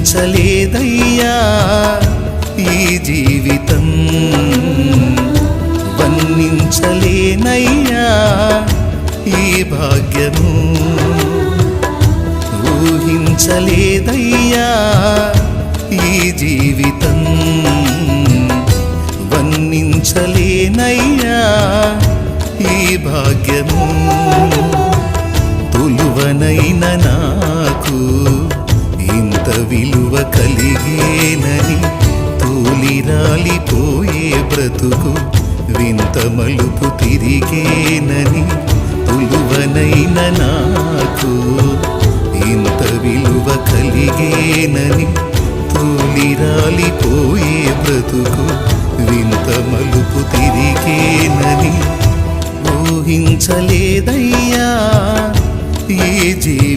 ఊహించలేదయ్యా ఈ జీవితం, వర్ణించలేనయ్యా ఈ భాగ్యము. ఊహించలేదయ్యా ఈ జీవితం, వర్ణించలేనయ్యా ఈ భాగ్యము. తులువనైన నాకు ఇంత విలువ కలిగేనని, తూలిరాలిపోయే బ్రతుకు వింత మలుపు తిరిగేనని. తులువనైన నాకు ఇంత విలువ కలిగేనని, తూలిరాలిపోయే బ్రతుకు వింత మలుపు తిరిగేనని. ఊహించలేదయ్యా ఈ జీవి